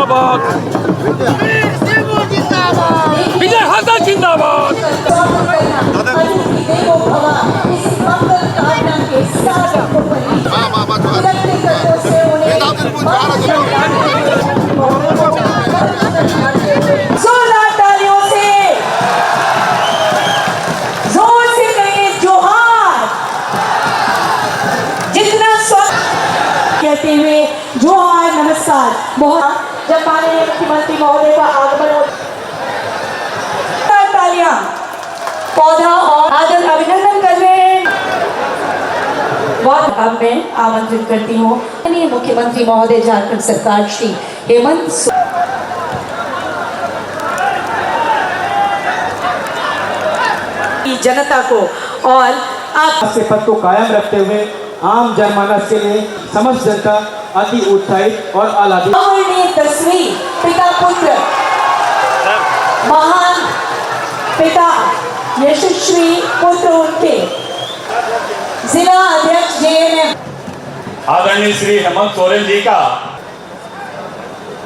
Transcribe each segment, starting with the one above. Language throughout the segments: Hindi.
जिंदाबाद, विजय हासिल जिंदाबाद। कहते हुए जोहार नमस्कार। बहुत जब माननीय मुख्यमंत्री महोदय का आगमन होता तालियां पौधा और आदर अभिनंदन कर रहे हैं। बहुत अब मैं आमंत्रित करती हूँ माननीय मुख्यमंत्री महोदय झारखंड सरकार श्री हेमंत की जनता को और आप से पद को कायम रखते हुए आम जनमानस के लिए समस्त जनता अति उत्साहित और आह्लादित तस्वीर पिता पुत्र महान पिता यशस्वी पुत्र उनके जिला अध्यक्ष JNM आदरणीय श्री हेमंत सोरेन जी का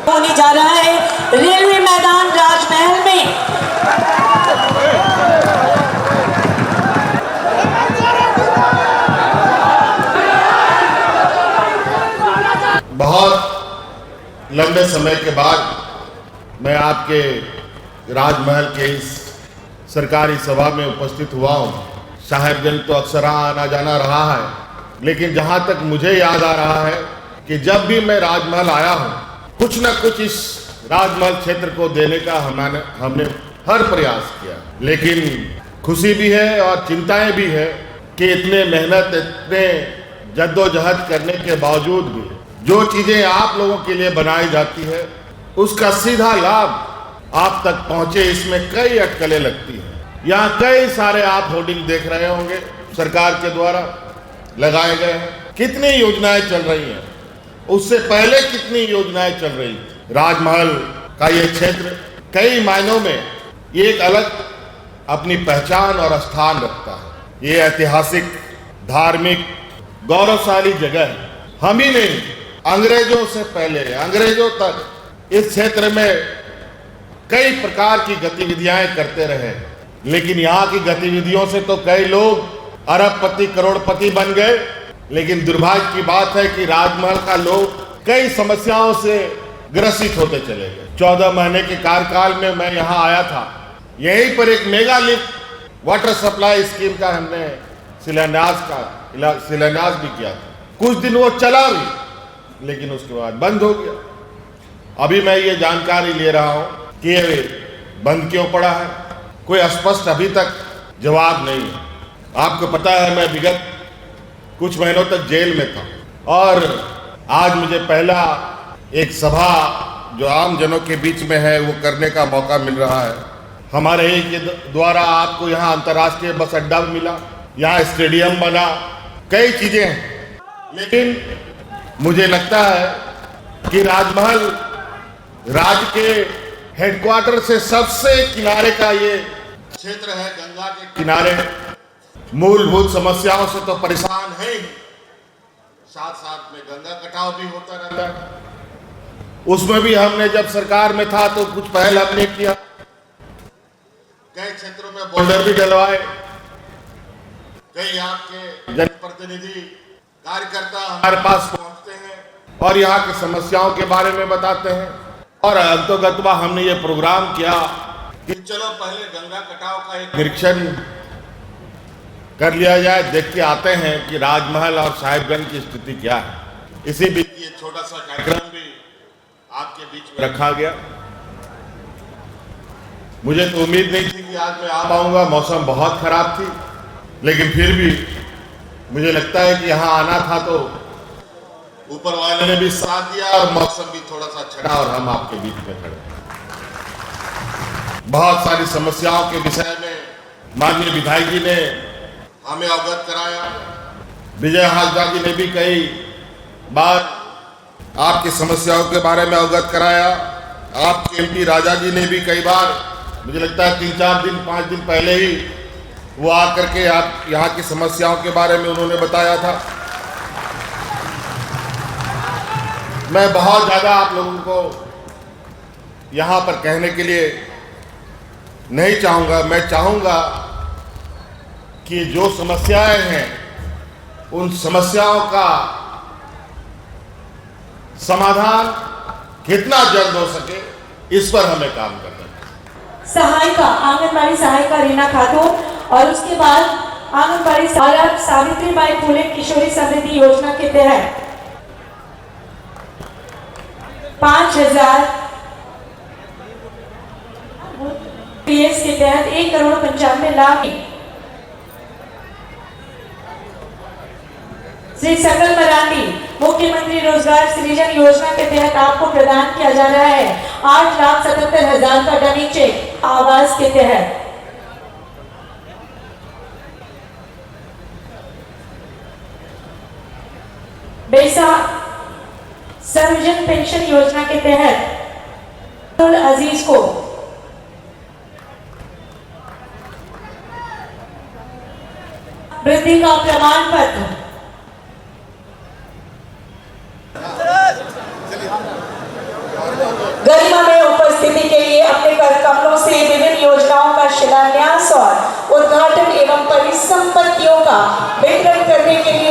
होने जा रहा है रेलवे मैदान राजमहल में। बहुत लंबे समय के बाद मैं आपके राजमहल के इस सरकारी सभा में उपस्थित हुआ हूँ। साहेबगंज तो अक्सर आना जाना रहा है, लेकिन जहाँ तक मुझे याद आ रहा है कि जब भी मैं राजमहल आया हूँ, कुछ न कुछ इस राजमहल क्षेत्र को देने का हमने हर प्रयास किया। लेकिन खुशी भी है और चिंताएं भी है कि इतने मेहनत, इतने जद्दोजहद करने के बावजूद भी जो चीज़ें आप लोगों के लिए बनाई जाती है उसका सीधा लाभ आप तक पहुंचे, इसमें कई अटकलें लगती हैं। यहाँ कई सारे आप होर्डिंग देख रहे होंगे सरकार के द्वारा लगाए गए हैं। कितनी योजनाएं चल रही हैं, उससे पहले कितनी योजनाएं चल रही थी। राजमहल का ये क्षेत्र कई मायनों में एक अलग अपनी पहचान और स्थान रखता है। ये ऐतिहासिक, धार्मिक, गौरवशाली जगह है। हम ही नहीं, अंग्रेजों से पहले, अंग्रेजों तक इस क्षेत्र में कई प्रकार की गतिविधियां करते रहे, लेकिन यहाँ की गतिविधियों से तो कई लोग अरबपति, करोड़पति बन गए। लेकिन दुर्भाग्य की बात है कि राजमहल का लोग कई समस्याओं से ग्रसित होते चले गए। 14 महीने के कार्यकाल में मैं यहाँ आया था, यहीं पर एक mega lift water supply scheme का हमने शिलान्यास भी किया था। कुछ दिन वो चला भी, लेकिन उसके बाद बंद हो गया। अभी मैं ये जानकारी ले रहा हूँ कि ये बंद क्यों पड़ा है, कोई स्पष्ट अभी तक जवाब नहीं है। आपको पता है मैं विगत कुछ महीनों तक जेल में था और आज मुझे पहला एक सभा जो आम जनों के बीच में है वो करने का मौका मिल रहा है। हमारे ही के द्वारा आपको यहाँ अंतर्राष्ट्रीय बस अड्डा भी मिला, यहाँ स्टेडियम बना, कई चीज़ें हैं। लेकिन मुझे लगता है कि राजमहल राज्य के हेडक्वार्टर से सबसे किनारे का ये क्षेत्र है, गंगा के किनारे। मूलभूत समस्याओं से तो परेशान है ही, साथ साथ में गंगा कटाव भी होता रहता है। उसमें भी हमने जब सरकार में था तो कुछ पहल हमने किया, कई क्षेत्रों में बोल्डर भी डलवाए। कई आपके जनप्रतिनिधि, कार्यकर्ता हमारे पास पहुंचते हैं और यहाँ की समस्याओं के बारे में बताते हैं। और अंतोगत्वा हमने ये प्रोग्राम किया कि चलो पहले गंगा कटाव का एक निरीक्षण कर लिया जाए, देख के आते हैं कि राजमहल और साहिबगंज की स्थिति क्या है। इसी बीच ये छोटा सा कार्यक्रम भी आपके बीच में रखा गया। मुझे तो उम्मीद नहीं थी कि आज मैं आ पाऊंगा, मौसम बहुत खराब थी, लेकिन फिर भी मुझे लगता है कि यहाँ आना था तो ऊपर वाले ने भी साथ दिया और मौसम भी थोड़ा सा छड़ा और हम आपके बीच में खड़े। बहुत सारी समस्याओं के विषय में माननीय विधायक जी ने हमें अवगत कराया। विजय हाजरा जी ने भी कई बार आपकी समस्याओं के बारे में अवगत कराया। आपके MP राजा जी ने भी कई बार, मुझे लगता है 3-4 दिन 5 दिन पहले ही वो आकर के आप यहाँ की समस्याओं के बारे में उन्होंने बताया था। मैं बहुत ज़्यादा आप लोगों को यहाँ पर कहने के लिए नहीं चाहूँगा। मैं चाहूँगा कि जो समस्याएं हैं उन समस्याओं का समाधान कितना जल्द हो सके इस पर हमें काम करना है। सहायिका आंगनबाड़ी सहायिका रीना खातून और उसके बाद आंगनबाड़ी सहायक सावित्रीबाई फुले किशोरी समृद्धि योजना के तहत 5,000 पीएस के तहत 1,95,00,000 श्री सकल मरांडी मुख्यमंत्री रोजगार सृजन योजना के तहत आपको प्रदान किया जा रहा है 8,77,000 का डमी चेक आवास के तहत। बेसा सर्वजन पेंशन योजना के तहत अजीज को वृद्धि का प्रमाण पत्र गरिमा में उपस्थिति के लिए अपने कर कमलों से विभिन्न योजनाओं का शिलान्यास और उद्घाटन एवं परिसंपत्तियों का वितरण करने के लिए